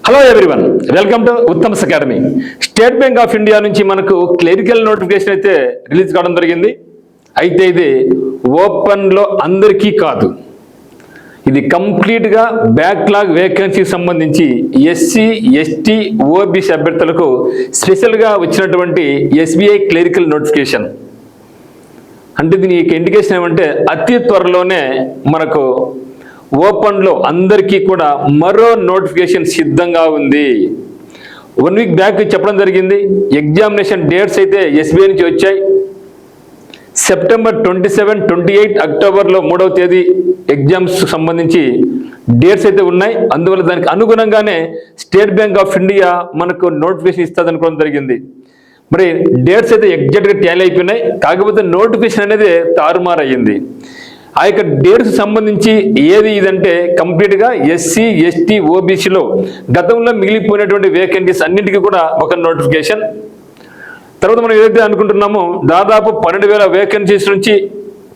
Hello everyone, welcome to Uttam's academy. State bank of India నుంచి మనకు clerical notification అయితే release కావడం జరిగింది. అయితే ఇది ఓపెన్లో అందరికీ కాదు, ఇది కంప్లీట్గా బ్యాక్లాగ్ వేకెన్సీకి సంబంధించి ఎస్సీ ఎస్టీ ఓబీసీ అభ్యర్థులకు స్పెషల్గా వచ్చినటువంటి ఎస్బీఐ క్లరికల్ నోటిఫికేషన్. అంటే దీనికి ఇండికేషన్ ఏమంటే అతి త్వరలోనే మనకు ఓపెన్లో అందరికీ కూడా మరో నోటిఫికేషన్ సిద్ధంగా ఉంది. 1 వీక్ బ్యాక్ చెప్పడం జరిగింది. ఎగ్జామినేషన్ డేట్స్ అయితే ఎస్బీఐ నుంచి వచ్చాయి. సెప్టెంబర్ 27, 28 అక్టోబర్లో 3వ తేదీ ఎగ్జామ్స్ సంబంధించి డేట్స్ అయితే ఉన్నాయి. అందువల్ల దానికి అనుగుణంగానే స్టేట్ బ్యాంక్ ఆఫ్ ఇండియా మనకు నోటిఫికేషన్ ఇస్తుంది అనుకోవడం జరిగింది. మరి డేట్స్ అయితే ఎగ్జాక్ట్గా టాలీ అయిపోయినాయి. కాకపోతే నోటిఫికేషన్ అనేది తారుమారయ్యింది. ఆ యొక్క డేట్స్ సంబంధించి ఏది ఇదంటే కంప్లీట్గా ఎస్సీ ఎస్టీ ఓబీసీలో గతంలో మిగిలిపోయినటువంటి వేకెన్సీస్ అన్నింటికీ కూడా ఒక నోటిఫికేషన్. తర్వాత మనం ఏదైతే అనుకుంటున్నామో దాదాపు 12,000 వేకెన్సీస్ నుంచి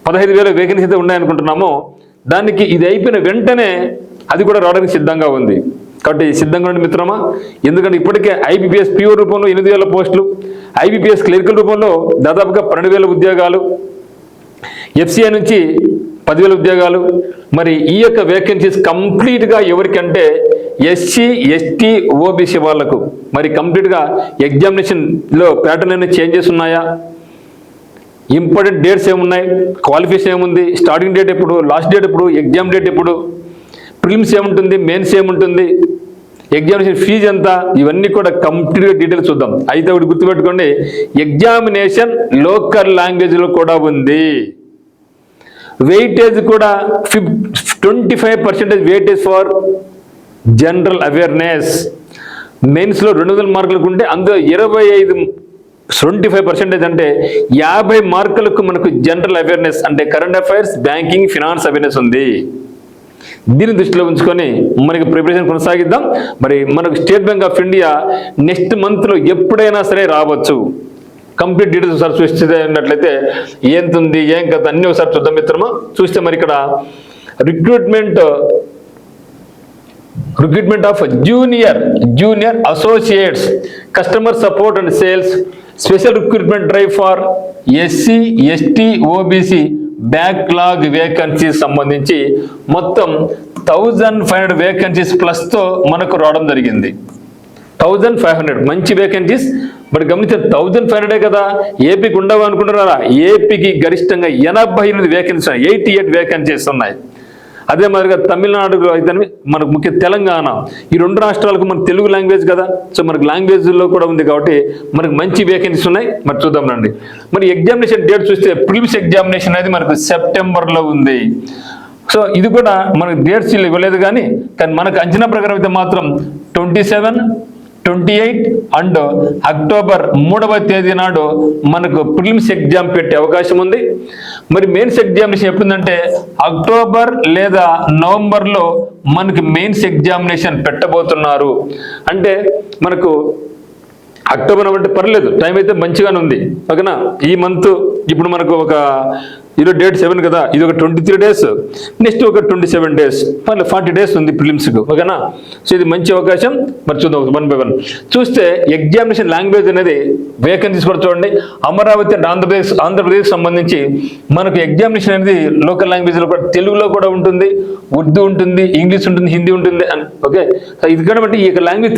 15,000 వేకెన్సీస్ అయితే ఉన్నాయనుకుంటున్నామో దానికి ఇది అయిపోయిన వెంటనే అది కూడా రావడానికి సిద్ధంగా ఉంది. కాబట్టి సిద్ధంగా ఉండి మిత్రమా, ఎందుకంటే ఇప్పటికే ఐబీపీఎస్ పిఓ రూపంలో 8,000 పోస్టులు, ఐబీపీఎస్ క్లరికల్ రూపంలో దాదాపుగా 12,000 ఉద్యోగాలు, ఎఫ్సీఐ నుంచి 10,000 ఉద్యోగాలు. మరి ఈ యొక్క వేకెన్సీస్ కంప్లీట్గా ఎవరికంటే ఎస్సీ ఎస్టీ ఓబీసీ వాళ్లకు. మరి కంప్లీట్గా ఎగ్జామినేషన్లో ప్యాటర్న్ అనేది చేంజెస్ ఉన్నాయా, ఇంపార్టెంట్ డేట్స్ ఏమున్నాయి, క్వాలిఫికేషన్ ఏముంది, స్టార్టింగ్ డేట్ ఎప్పుడు, లాస్ట్ డేట్ ఎప్పుడు, ఎగ్జామ్ డేట్ ఎప్పుడు, ప్రిలిమ్స్ ఏముంటుంది, మెయిన్స్ ఏముంటుంది, ఎగ్జామినేషన్ ఫీజు ఎంత, ఇవన్నీ కూడా కంప్లీట్గా డీటెయిల్స్ చూద్దాం. అయితే ఒకటి గుర్తుపెట్టుకోండి, ఎగ్జామినేషన్ లోకల్ లాంగ్వేజ్లో కూడా ఉంది. వెయిటేజ్ కూడా 25% వెయిటేజ్ ఫర్ జనరల్ అవేర్నెస్. మెయిన్స్లో 200 మార్కులకు ఉంటే అందులో 25% అంటే 50 మార్కులకు మనకు జనరల్ అవేర్నెస్ అంటే current affairs, banking, finance awareness ఉంది. దీన్ని దృష్టిలో ఉంచుకొని మనకి ప్రిపరేషన్ కొనసాగిద్దాం. మరి మనకు state bank of India next మంత్లో ఎప్పుడైనా సరే రావచ్చు. కంప్లీట్ డీటెయిల్స్ ఒకసారి చూసినట్లయితే ఏంతుంది ఏం కదా అన్నీ ఒకసారి చూద్దాం మిత్రమా. చూస్తే మరి ఇక్కడ recruitment of junior associates, customer support and sales, special recruitment drive for SC ST OBC backlog vacancies సంబంధించి మొత్తం 1,500 వేకెన్సీస్ ప్లస్తో మనకు రావడం జరిగింది. 1,500 మంచి వేకెన్సీస్. బట్ గమనించే 1,500 కదా, ఏపీకి ఉండవు అనుకుంటున్నారా? ఏపీకి గరిష్టంగా 88 వేకెన్సీస్, 88 వేకెన్సీస్ ఉన్నాయి. అదే మాదిరిగా తమిళనాడులో అయితే మనకు ముఖ్య తెలంగాణ, ఈ 2 రాష్ట్రాలకు మన తెలుగు లాంగ్వేజ్ కదా, సో మనకు లాంగ్వేజ్లో కూడా ఉంది కాబట్టి మనకు మంచి వేకెన్సీస్ ఉన్నాయి. మరి చూద్దాం రండి. మరి ఎగ్జామినేషన్ డేట్ చూస్తే ప్రిలిమ్స్ ఎగ్జామినేషన్ అనేది మనకు సెప్టెంబర్లో ఉంది. సో ఇది కూడా మనకు డేట్స్ ఇవ్వలేదు కానీ మనకు అంచనా ప్రకారం అయితే మాత్రం 27, 28 అండ్ అక్టోబర్ 3వ తేదీ నాడు మనకు ప్రిలిమ్స్ ఎగ్జామ్ పెట్టే అవకాశం ఉంది. మరి మెయిన్స్ ఎగ్జామినేషన్ ఎప్పుడుందంటే అక్టోబర్ లేదా నవంబర్లో మనకి మెయిన్స్ ఎగ్జామినేషన్ పెట్టబోతున్నారు. అంటే మనకు అక్టోబర్ అంటే పర్లేదు, టైం అయితే మంచిగానే ఉంది. ఓకేనా, ఈ మంత్ ఇప్పుడు మనకు ఒక ఈరోజు డేట్ 7 కదా, ఇది ఒక 23 డేస్, నెక్స్ట్ ఒక 27 డేస్, మళ్ళీ 40 డేస్ ఉంది ప్రిలిమ్స్కు. ఓకేనా, సో ఇది మంచి అవకాశం. మరి చూద్దాం 1 by 1 చూస్తే ఎగ్జామినేషన్ లాంగ్వేజ్ అనేది వేకెన్సీస్ కూడా చూడండి. అమరావతి అండ్ ఆంధ్రప్రదేశ్ సంబంధించి మనకు ఎగ్జామినేషన్ అనేది లోకల్ లాంగ్వేజ్లో కూడా తెలుగులో కూడా ఉంటుంది, ఉర్దూ ఉంటుంది, ఇంగ్లీష్ ఉంటుంది, హిందీ ఉంటుంది. ఓకే, ఇది కాబట్టి ఈ యొక్క లాంగ్వేజ్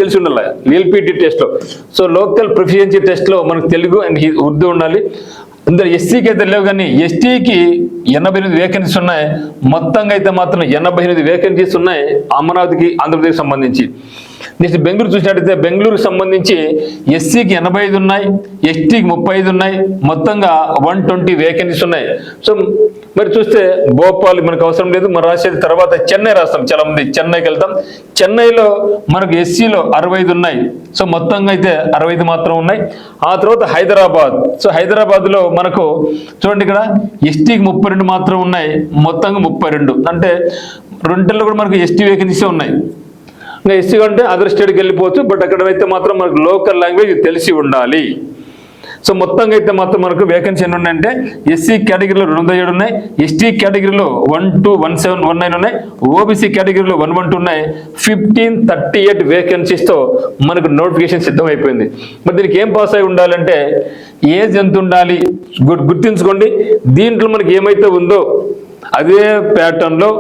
తెలిసి ఉండాలి ఎల్పిటి టెస్ట్లో. సో లోకల్ ప్రొఫిషియన్సీ టెస్ట్లో మనకు తెలుగు అండ్ ఉర్దూ ఉండాలి. అందరు ఎస్సీకి అయితే లేవు కానీ ఎస్టీకి 88 వేకెన్సీస్ ఉన్నాయి. మొత్తంగా అయితే మాత్రం 88 వేకెన్సీస్ ఉన్నాయి అమరావతికి, ఆంధ్రప్రదేశ్ సంబంధించి. నెక్స్ట్ బెంగళూరు చూసినట్టయితే బెంగళూరుకి సంబంధించి ఎస్సీకి 85 ఉన్నాయి, ఎస్టీకి 35 ఉన్నాయి, మొత్తంగా 120 వేకెన్సీస్ ఉన్నాయి. సో మరి చూస్తే భోపాల్ మనకు అవసరం లేదు, మనం రాసేది తర్వాత చెన్నై రాస్తాం. చాలా మంది చెన్నైకి వెళ్తాం. చెన్నైలో మనకు ఎస్సీలో 65 ఉన్నాయి. సో మొత్తంగా అయితే 65 మాత్రం ఉన్నాయి. ఆ తర్వాత హైదరాబాద్. సో హైదరాబాద్లో మనకు చూడండి ఇక్కడ ఎస్టీకి 32 మాత్రం ఉన్నాయి, మొత్తంగా 32. అంటే 2 కూడా మనకు ఎస్టీ వేకెన్సీ ఉన్నాయి. ఇంకా ఎస్సీ అంటే అదర్ స్టేట్కి వెళ్ళిపోవచ్చు, బట్ అక్కడైతే మాత్రం మనకు లోకల్ లాంగ్వేజ్ తెలిసి ఉండాలి. సో మొత్తంగా అయితే మొత్తం మనకు వేకెన్సీ ఎన్ని ఉన్నాయంటే ఎస్సీ కేటగిరీలో 207 ఉన్నాయి, ఎస్టీ కేటగిరీలో 121719 ఉన్నాయి, ఓబీసీ కేటగిరీలో 112 ఉన్నాయి. 1538 వేకెన్సీస్తో మనకు నోటిఫికేషన్ సిద్ధమైపోయింది. మరి దీనికి ఏం పాస్ అయి ఉండాలంటే ఏజ్ ఎంత ఉండాలి గుర్తుంచుకోండి. దీంట్లో మనకి ఏమైతే ఉందో అదే ప్యాటర్న్లో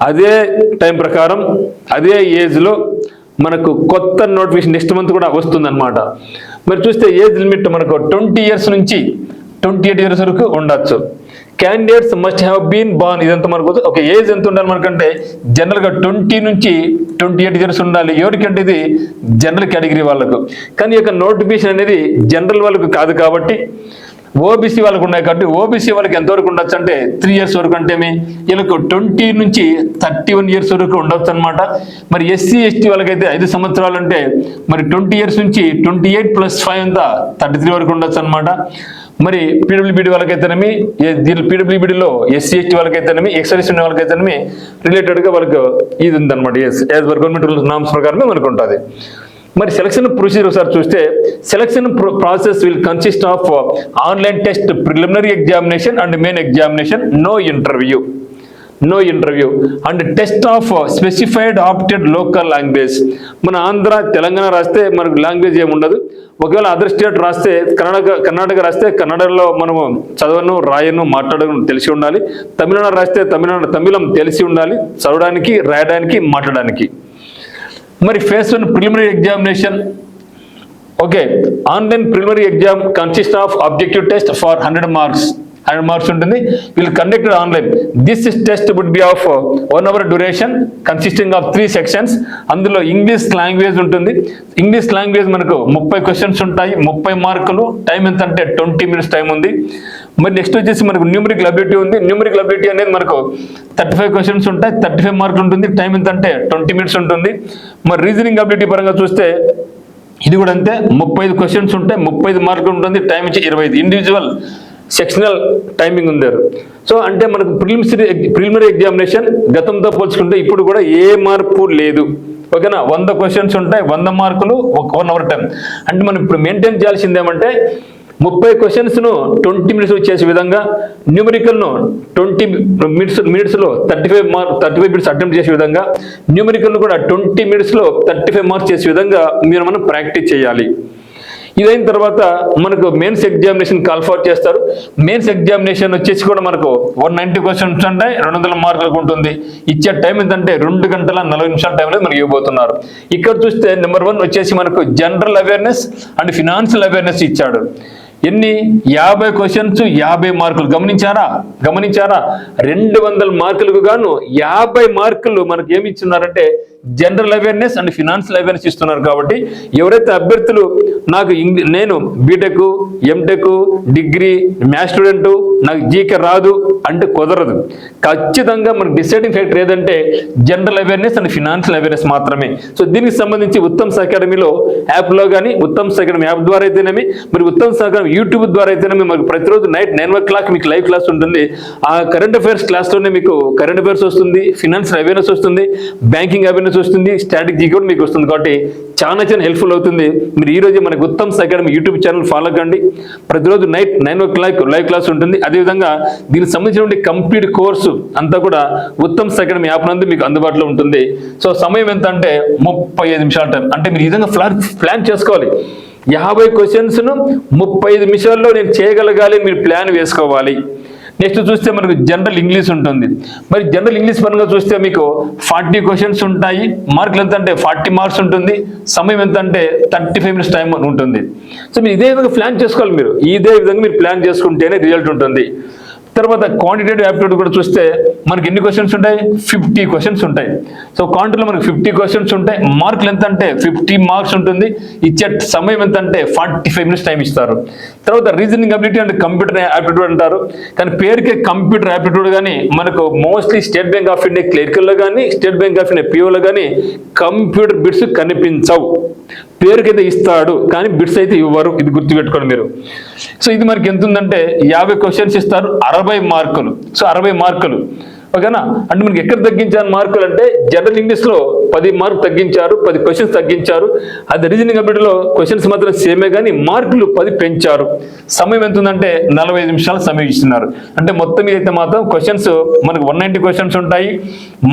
అదే టైం ప్రకారం అదే ఏజ్లో మనకు కొత్త నోటిఫికేషన్ నెక్స్ట్ మంత్ కూడా వస్తుందన్నమాట. మరి చూస్తే ఏజ్ లిమిట్ మనకు 20 ఇయర్స్ నుంచి 28 ఇయర్స్ వరకు ఉండొచ్చు. Candidates must have been born, ఇదంతా మనకు ఒక ఏజ్ ఎంత ఉండాలి మనకంటే జనరల్గా 20 నుంచి 28 ఇయర్స్ ఉండాలి. ఎవరికంటే ఇది జనరల్ కేటగిరీ వాళ్ళకు. కానీ యొక్క నోటిఫికేషన్ అనేది జనరల్ వాళ్ళకు కాదు కాబట్టి ఓబీసీ వాళ్ళకు ఉన్నాయి కాబట్టి ఓబీసీ వాళ్ళకి ఎంతవరకు ఉండొచ్చు అంటే 3 ఇయర్స్ వరకు. అంటే వీళ్ళకు 20 నుంచి 31 ఇయర్స్ వరకు ఉండొచ్చు అనమాట. మరి ఎస్సీ ఎస్టీ వాళ్ళకైతే 5 సంవత్సరాలు అంటే మరి 20 ఇయర్స్ నుంచి 28 + 5 అంతా 33 వరకు ఉండొచ్చు అనమాట. మరి పీడబ్ల్యూబీడీ వాళ్ళకైతేనేమి దీని పీడబ్ల్యూబీడీలో ఎస్సీ ఎస్టీ వాళ్ళకైతేనేమి ఎక్సర్వీస్ ఉన్న వాళ్ళకైతేనేమి రిలేటెడ్గా వాళ్ళకు ఇది ఉందన్నమాట. As per government rules norms ప్రకారమే మనకు ఉంటుంది. మరి సెలక్షన్ ప్రొసీజర్ ఒకసారి చూస్తే selection process will consist of online test, preliminary examination and main examination, no interview and test of specified opted local language. మన ఆంధ్ర తెలంగాణ రాస్తే మనకు లాంగ్వేజ్ ఏమి ఉండదు. ఒకవేళ అదర్ స్టేట్ రాస్తే కర్ణాటక రాస్తే కన్నడలో మనము చదవను రాయను మాట్లాడను తెలిసి ఉండాలి. తమిళనాడు రాస్తే తమిళం తెలిసి ఉండాలి, చదవడానికి రాయడానికి మాట్లాడడానికి. మరి phase 1 preliminary examination. Okay, online preliminary exam consist of objective test for 100 marks ఉంటుంది. Will conducted online. This test would be of 1 hour duration consisting of 3 sections. అందులో ఇంగ్లీష్ లాంగ్వేజ్ ఉంటుంది. ఇంగ్లీష్ లాంగ్వేజ్ మనకు 30 క్వశ్చన్స్ ఉంటాయి, 30 మార్కులు. Time ఎంత అంటే 20 minutes time ఉంది. మరి నెక్స్ట్ వచ్చేసి మనకు న్యూమరికల్ అబిలిటీ ఉంది. న్యూమరికల్ అబిలిటీ అనేది మనకు 35 క్వశ్చన్స్ ఉంటాయి, 35 మార్కులు ఉంటుంది. టైం ఎంత అంటే 20 minutes ఉంటుంది. మరి రీజనింగ్ అబిలిటీ పరంగా చూస్తే ఇది కూడా అంతే, 35 క్వశ్చన్స్ ఉంటాయి, 35 మార్కులు ఉంటుంది. టైం వచ్చి 25. ఇండివిజువల్ సెక్షనల్ టైమింగ్ ఉంది. సో అంటే మనకు ప్రిలిమినరీ ఎగ్జామినేషన్ గతంతో పోల్చుకుంటే ఇప్పుడు కూడా ఏ మార్పు లేదు. ఓకేనా, 100 క్వశ్చన్స్ ఉంటాయి, 100 మార్కులు, 1 hour టైం. అంటే మనం ఇప్పుడు మెయింటైన్ చేయాల్సింది ఏమంటే 30 క్వశ్చన్స్ను 20 minutes చేసే విధంగా, న్యూమరికల్ను 20 minutesలో 35 minutes అటెంప్ట్ చేసే విధంగా, న్యూమరికల్ను కూడా 20 minutesలో 35 మార్క్స్ చేసే విధంగా మనం ప్రాక్టీస్ చేయాలి. ఇదైన తర్వాత మనకు మెయిన్స్ ఎగ్జామినేషన్ కాల్ ఫర్ చేస్తారు. మెయిన్స్ ఎగ్జామినేషన్ వచ్చేసి కూడా మనకు 190 క్వశ్చన్స్ ఉంటాయి, 200 మార్కులకు ఉంటుంది. ఇచ్చే టైం ఏంటంటే 2 గంటల 40 నిమిషాల టైంలో మనకి ఇవ్వబోతున్నారు. ఇక్కడ చూస్తే నెంబర్ 1 వచ్చేసి మనకు general awareness and financial awareness ఇచ్చాడు. ఎన్ని 50 క్వశ్చన్స్ 50 మార్కులు. గమనించారా 200 మార్కులకు గాను 50 మార్కులు మనకు ఏమి ఇస్తున్నారంటే general awareness and financial awareness ఇస్తున్నారు. కాబట్టి ఎవరైతే అభ్యర్థులు నేను BTech, MTech, degree, maths student, నాకు జీకే రాదు అంటే కుదరదు. ఖచ్చితంగా మనకు డిసైడింగ్ ఫ్యాక్టర్ ఏదంటే general awareness and financial awareness మాత్రమే. సో దీనికి సంబంధించి ఉత్తమ్స్ అకాడమీలో యాప్లో కానీ, ఉత్తమ్స్ అకాడమీ యాప్ ద్వారా అయితేనేమి, మరి ఉత్తమ్స్ అకాడమీ యూట్యూబ్ ద్వారా అయితేనేమి మనకు ప్రతిరోజు నైట్ 9 o'clock మీకు లైవ్ క్లాస్ ఉంటుంది. ఆ కరెంట్ అఫైర్స్ క్లాస్లోనే మీకు కరెంట్ అఫైర్స్ వస్తుంది, ఫినాన్షియల్ అవేర్నెస్ వస్తుంది, బ్యాంకింగ్ అవేర్నెస్ వస్తుంది, స్ట్రాటజీ కూడా మీకు వస్తుంది. కాబట్టి చాలా హెల్ప్ఫుల్ అవుతుంది. మీరు ఈ రోజు మనకు Uttam's academy YouTube channel follow కండి. ప్రతిరోజు నైట్ 9 o'clock లైవ్ క్లాస్ ఉంటుంది. అదేవిధంగా దీనికి సంబంధించిన కంప్లీట్ కోర్సు అంతా కూడా ఉత్తమ్స్ అకాడమీ యాప్ నందు మీకు అందుబాటులో ఉంటుంది. సో సమయం ఎంత అంటే 35 నిమిషాల టైం. అంటే మీరు ఈ విధంగా ప్లాన్ చేసుకోవాలి. 50 క్వశ్చన్స్ను 35 నిమిషాల్లో నేను చేయగలగాలి, మీరు ప్లాన్ వేసుకోవాలి. నెక్స్ట్ చూస్తే మనకు జనరల్ ఇంగ్లీష్ ఉంటుంది. మరి జనరల్ ఇంగ్లీష్ పరంగా చూస్తే మీకు 40 క్వశ్చన్స్ ఉంటాయి. మార్కులు ఎంత అంటే 40 మార్క్స్ ఉంటుంది. సమయం ఎంత అంటే 35 minutes టైం ఉంటుంది. సో మీరు ఇదే విధంగా ప్లాన్ చేసుకోవాలి. ఇదే విధంగా మీరు ప్లాన్ చేసుకుంటేనే రిజల్ట్ ఉంటుంది. తర్వాత క్వాంటిటేటివ్ యాప్టిట్యూడ్ కూడా చూస్తే మనకి ఎన్ని క్వశ్చన్స్ ఉంటాయి? 50 క్వశ్చన్స్ ఉంటాయి. సో క్వాంటిటీలో మనకు 50 క్వశ్చన్స్ ఉంటాయి. మార్కులు ఎంత అంటే 50 మార్క్స్ ఉంటుంది. ఇచ్చే సమయం ఎంత అంటే 45 minutes టైం ఇస్తారు. తర్వాత reasoning ability and computer aptitude అంటారు. కానీ పేరుకే కంప్యూటర్ యాప్టిట్యూడ్ కానీ మనకు mostly state bank of India క్లరికల్లో కానీ, స్టేట్ బ్యాంక్ ఆఫ్ ఇండియా పిఓలో కానీ కంప్యూటర్ బిట్స్ కనిపించవు. పేరుకైతే ఇస్తాడు కానీ బిట్స్ అయితే ఇవ్వరు. ఇది గుర్తుపెట్టుకోండి మీరు. సో ఇది మనకి ఎంత ఉందంటే 50 క్వశ్చన్స్ ఇస్తారు, 60 మార్కులు. సో 60 మార్కులు ఓకేనా. అంటే మనకి ఎక్కడ తగ్గించారు మార్కులు అంటే జనరల్ ఇంగ్లీష్లో 10 మార్కులు తగ్గించారు, 10 క్వశ్చన్స్ తగ్గించారు. అది రీజనింగ్ అబిలిటీలో క్వశ్చన్స్ మాత్రం సేమే కానీ మార్కులు 10 పెంచారు. సమయం ఎంత ఉందంటే 45 నిమిషాలు సమయం ఇస్తున్నారు. అంటే మొత్తం మీద అయితే మాత్రం క్వశ్చన్స్ మనకు 190 క్వశ్చన్స్ ఉంటాయి,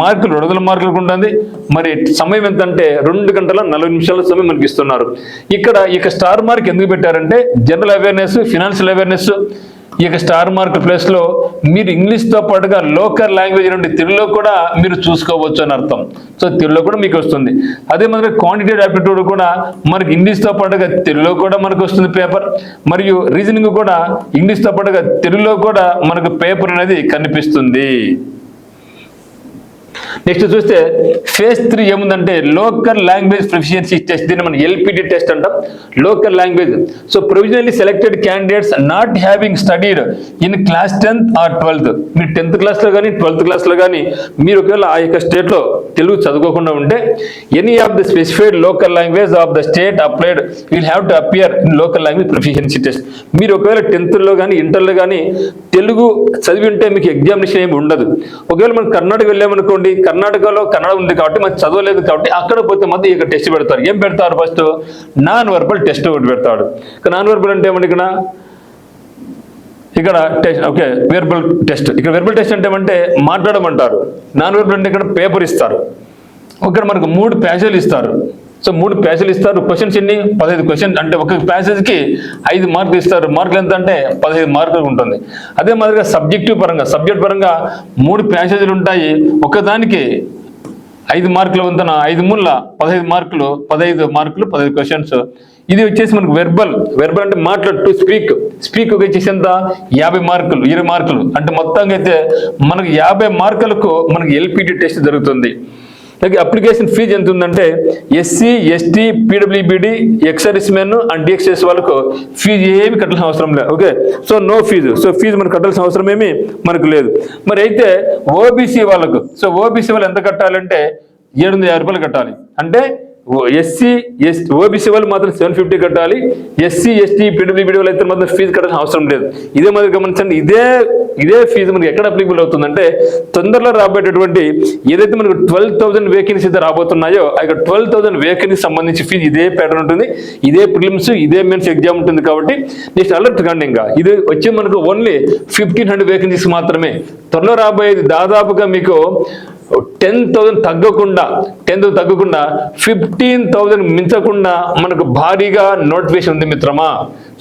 మార్కులు 200 మార్కులకు ఉంటుంది. మరి సమయం ఎంత అంటే 2 గంటల 40 నిమిషాల సమయం మనకి ఇస్తున్నారు. ఇక స్టార్ మార్క్ ఎందుకు పెట్టారంటే general awareness, financial awareness. Star mark place లో మీరు ఇంగ్లీష్ తో పాటుగా లోకల్ లాంగ్వేజ్ నుండి తెలుగులో కూడా మీరు చూసుకోవచ్చు అని అర్థం. సో తెలుగులో కూడా మీకు వస్తుంది. అదే మాదిరిగా క్వాంటిటేటివ్ ఆప్టిట్యూడ్ కూడా మనకి ఇంగ్లీష్ తో పాటుగా తెలుగులో కూడా మనకు వస్తుంది పేపర్. మరియు రీజనింగ్ కూడా ఇంగ్లీష్ తో పాటుగా తెలుగులో కూడా మనకు పేపర్ అనేది కనిపిస్తుంది. నెక్స్ట్ చూస్తే ఫేజ్ 3 ఏముందంటే లోకల్ లాంగ్వేజ్ ప్రొఫిషియన్సీ టెస్ట్. దీన్ని మనం ఎల్పిటి టెస్ట్ అంటాం, local language. So provisionally selected candidates not having studied in class 10th or 12th. మీరు 10th క్లాస్లో కానీ 12th క్లాస్లో కానీ మీరు ఒకవేళ ఆ యొక్క స్టేట్లో తెలుగు చదువుకోకుండా ఉంటే any of the specified local language of the state applied will have to appear in local language proficiency test. మీరు ఒకవేళ 10thలో కానీ ఇంటర్లో కానీ తెలుగు చదివి ఉంటే మీకు ఎగ్జామినేషన్ ఏమి ఉండదు. ఒకవేళ మనం కర్ణాటక వెళ్ళామనుకోండి, కర్ణాటకలో కన్నడ ఉంది కాబట్టి మనకు చదవలేదు కాబట్టి అక్కడ పోతే మాత్రం ఇక టెస్ట్ పెడతారు. ఏం పెడతారు? ఫస్ట్ నాన్ వర్బల్ టెస్ట్ ఒకటి పెడతాడు. నాన్ వర్బల్ అంటే ఏమంటే ఇక్కడ టెస్ట్, ఓకే, వెర్బల్ టెస్ట్. ఇక్కడ వెర్బల్ టెస్ట్ అంటే ఏమంటే మాట్లాడమంటారు. నాన్ వర్బల్ అంటే ఇక్కడ పేపర్ ఇస్తారు. ఇక్కడ మనకు 3 ప్యాసేజీలు ఇస్తారు. సో 3 ప్యాసేజీలు ఇస్తారు. క్వశ్చన్స్ ఎన్ని? 15 క్వశ్చన్. అంటే ఒక ప్యాసేజ్కి 5 మార్కులు ఇస్తారు. మార్కులు ఎంత అంటే 15 మార్కులు ఉంటుంది. అదే మాదిరిగా సబ్జెక్ట్ పరంగా 3 ప్యాసేజీలు ఉంటాయి. ఒకదానికి 5 మార్కులు వంతున 5 మూల 15 మార్కులు, 15 క్వశ్చన్స్. ఇది వచ్చేసి మనకు వెర్బల్ అంటే మాట్లాడు, టు స్పీక్ వచ్చేసి ఎంత 50 మార్కులు, 20 మార్కులు. అంటే మొత్తంగా అయితే మనకు 50 మార్కులకు మనకి ఎల్పిటి టెస్ట్ జరుగుతుంది. అప్లికేషన్ ఫీజు ఎంత ఉందంటే SC, ST, PWBD, ex service men and DXS వాళ్ళకు ఫీజు ఏమి కట్టాల్సిన అవసరం లేదు. Okay, so no fee. So fee మనకు కట్టాల్సిన అవసరం ఏమి మనకు లేదు. మరి అయితే ఓబీసీ వాళ్ళకు, సో ఓబీసీ వాళ్ళు ఎంత కట్టాలంటే 750 రూపాయలు కట్టాలి. అంటే ఓబీసీ వాళ్ళు మాత్రం 750 కట్టాలి. ఎస్సీ, ఎస్టీ, పీడబ్ల్యూబీడీ వాళ్ళు అయితే మాత్రం ఫీజు కట్టాల్సిన అవసరం లేదు. ఇదే మాదిరి గమనించండి. ఇదే ఫీజు మనకి ఎక్కడ అప్లికబుల్ అవుతుందంటే తొందరలో రాబోయేటటువంటి ఏదైతే మనకు 12,000 వేకెన్సీ అయితే రాబోతున్నాయో ఆ 12,000 వేకెన్సీ సంబంధించి ఫీజు ఇదే ప్యాటర్న్ ఉంటుంది. ఇదే ప్రిలిమ్స్, ఇదే మెయిన్స్ ఎగ్జామ్ ఉంటుంది. కాబట్టి నెక్స్ట్ అలర్ట్ కండి. ఇంకా ఇది వచ్చి మనకు ఓన్లీ 1,500 వేకెన్సీస్ మాత్రమే. త్వరలో రాబోయేది దాదాపుగా మీకు 10,000 తగ్గకుండా 15,000 మించకుండా మనకు భారీగా నోటిఫికేషన్ ఉంది మిత్రమా.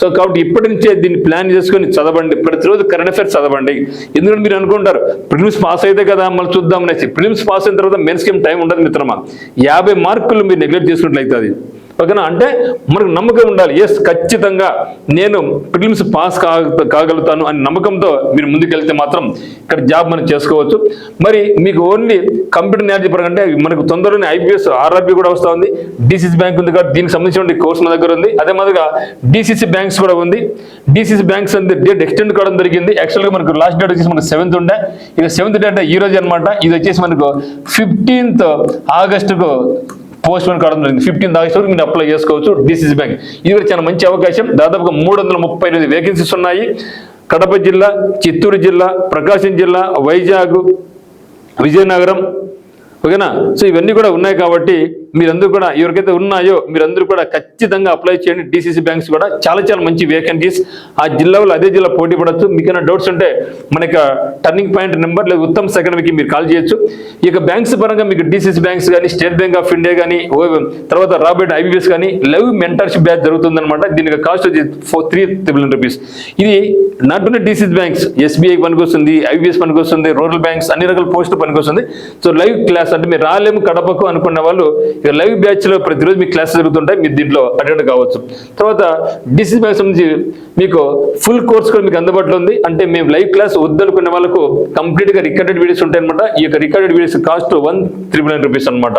సో కాబట్టి ఇప్పటి నుంచే దీన్ని ప్లాన్ చేసుకొని చదవండి. ప్రతిరోజు కరెంట్ అఫైర్స్ చదవండి. ఎందుకంటే మీరు అనుకుంటారు ప్రిలిమ్స్ పాస్ అయితే కదా మళ్ళీ చూద్దాం అనేసి. ప్రిలిమ్స్ పాస్ అయిన తర్వాత మెయిన్స్కి ఏం టైం ఉండదు మిత్రమా. 50 మార్కులు మీరు నెగ్లెక్ట్ చేసుకున్నట్లయితే అది ఓకేనా. అంటే మనకు నమ్మకం ఉండాలి. ఎస్, ఖచ్చితంగా నేను ప్రిలిమ్స్ పాస్ కాగలుగుతాను అని నమ్మకంతో మీరు ముందుకెళ్తే మాత్రం ఇక్కడ జాబ్ మనం చేసుకోవచ్చు. మరి మీకు ఓన్లీ కంప్యూటర్ నాలెడ్జ్ పరంగా అంటే మనకు తొందరలోనే ఐపీఎస్, ఆర్ఆర్బీ కూడా వస్తూ ఉంది. డిసిసి బ్యాంక్ ఉంది కాబట్టి దీనికి సంబంధించిన కోర్స్ మన దగ్గర ఉంది. అదే మాదిరిగా డిసిసి బ్యాంక్స్ కూడా ఉంది. డిసిసి బ్యాంక్స్ అంటే డేట్ ఎక్స్టెండ్ కావడం జరిగింది. యాక్చువల్గా మనకు లాస్ట్ డేట్ వచ్చేసి మనకు 7th ఉండే. ఇక 7th డేట్ ఈ రోజు అనమాట. ఇది వచ్చేసి మనకు 15th ఆగస్టుకు పోస్ట్ పోన్ కావడం జరిగింది. 15th ఆగస్టు వరకు మీరు అప్లై చేసుకోవచ్చు డిసిసి బ్యాంక్. ఇది కూడా చాలా మంచి అవకాశం. దాదాపుగా 338 వేకెన్సీస్ ఉన్నాయి. కడప జిల్లా, చిత్తూరు జిల్లా, ప్రకాశం జిల్లా, వైజాగ్, విజయనగరం, ఓకేనా. సో ఇవన్నీ కూడా ఉన్నాయి కాబట్టి మీరందరూ కూడా ఎవరికైతే ఉన్నాయో మీరందరూ కూడా ఖచ్చితంగా అప్లై చేయండి. డిసిసి బ్యాంక్స్ కూడా చాలా మంచి వేకెన్సీస్. ఆ జిల్లాలో అదే జిల్లా పోటీ పడవచ్చు. మీకైనా డౌట్స్ ఉంటే మనకి టర్నింగ్ పాయింట్ నెంబర్ లేదా ఉత్తమ్ అకాడమీకి మీరు కాల్ చేయొచ్చు. ఇక బ్యాంక్స్ పరంగా మీకు డిసిసి బ్యాంక్స్ కానీ, స్టేట్ బ్యాంక్ ఆఫ్ ఇండియా కానీ, తర్వాత రాబోయే ఐబీబీఎస్ కానీ లైవ్ మెంటర్షిప్ బ్యాచ్ జరుగుతుందన్నమాట. దీనికి కాస్ట్ వచ్చి 3,000 రూపీస్. ఇది not only DCC banks, SBI పనికొస్తుంది, ఐబీఎస్ పనికొస్తుంది, రూరల్ బ్యాంక్స్ అన్ని రకాల పోస్టులు పనికొస్తుంది. సో లైవ్ క్లాస్ అంటే మీరు రాలేము కడపకు అనుకున్న వాళ్ళు ఇక లైవ్ బ్యాచ్ లో ప్రతిరోజు మీకు క్లాసెస్ జరుగుతుంటాయి. మీరు దీంట్లో అటెండ్ కావచ్చు. తర్వాత డిసిసి బ్యాంక్ సంబంధించి మీకు ఫుల్ కోర్స్ కూడా మీకు అందుబాటులో ఉంది. అంటే మేము లైవ్ క్లాస్ వద్దనుకునే వాళ్ళకు కంప్లీట్ గా రికార్డెడ్ వీడియోస్ ఉంటాయి అనమాట. ఈ యొక్క రికార్డెడ్ వీడియోస్ కాస్ట్ 1,399 రూపీస్ అనమాట.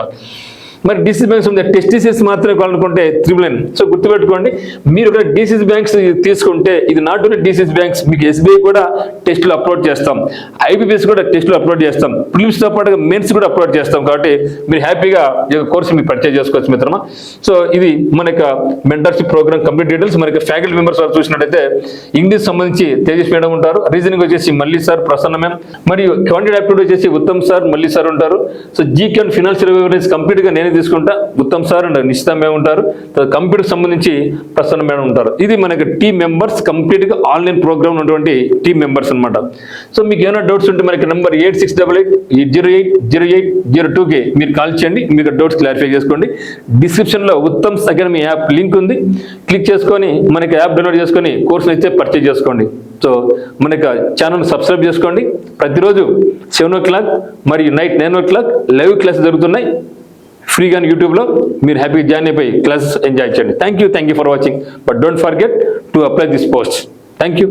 మరి డిసిసి బ్యాంక్స్ ఉంది టెస్ట్ టీసీఎస్ మాత్రమే కావాలనుకుంటే 999. సో గుర్తుపెట్టుకోండి, మీరు ఇక్కడ డిసిసి బ్యాంక్స్ తీసుకుంటే ఇది నాట్ ఓన్లీ డిసిసి బ్యాంక్స్, మీకు ఎస్బీఐ కూడా టెస్టులు అప్లోడ్ చేస్తాం, ఐబీపీఎస్ కూడా టెస్టులు అప్లోడ్ చేస్తాం, ప్రిలిమ్స్తో పాటుగా మెయిన్స్ కూడా అప్లోడ్ చేస్తాం. కాబట్టి మీరు హ్యాపీగా ఈ కోర్సు మీరు పర్చేజ్ చేసుకోవచ్చు మిత్రమా. సో ఇది మన యొక్క మెంటర్షిప్ ప్రోగ్రామ్ కంప్లీట్ డీటెయిల్స్. మనకి ఫ్యాకల్టీ మెంబర్స్ వారు చూసినట్టయితే ఇంగ్లీష్ సంబంధించి తేజస్ మేడం ఉంటారు, రీజనింగ్ వచ్చేసి మల్లి సార్, ప్రసన్న మ్యామ్, మరియు క్వాంటిటీ యాప్టిట్యూడ్ వచ్చేసి ఉత్తమ్ సార్, మల్లి సార్ ఉంటారు. So GK and financial awareness complete గా నేనే తీసుకుంటా, ఉత్తమ్ సార్ అండ్ నిశ్చిత మేడం ఉంటారు. కంప్యూటర్ సంబంధించి ప్రసన్న మేడం ఉంటారు. ఇది మనకి టీమ్ మెంబర్స్, కంప్లీట్ గా ఆన్లైన్ ప్రోగ్రామ్ ఉన్నటువంటి టీమ్ మెంబర్స్ అనమాట. సో మీకు ఏమైనా డౌట్స్ ఉంటే మనకి నెంబర్ 8688080802కి మీరు కాల్ చేయండి, మీకు డౌట్స్ క్లారిఫై చేసుకోండి. డిస్క్రిప్షన్ లో ఉత్తమ్ అకాడమీ యాప్ లింక్ ఉంది, క్లిక్ చేసుకొని మనకి యాప్ డౌన్లోడ్ చేసుకొని కోర్సును అయితే పర్చేజ్ చేసుకోండి. సో మనకి ఛానల్ సబ్స్క్రైబ్ చేసుకోండి. ప్రతిరోజు 7 o'clock మరియు నైట్ 9 o'clock లైవ్ క్లాసెస్ జరుగుతున్నాయి ఫ్రీగా యూట్యూబ్లో. మీరు హ్యాపీగా జాయిన్ అయిపోయి క్లాసెస్ ఎంజాయ్ చేయండి. Thank you for watching. But don't forget to apply this post. Thank you.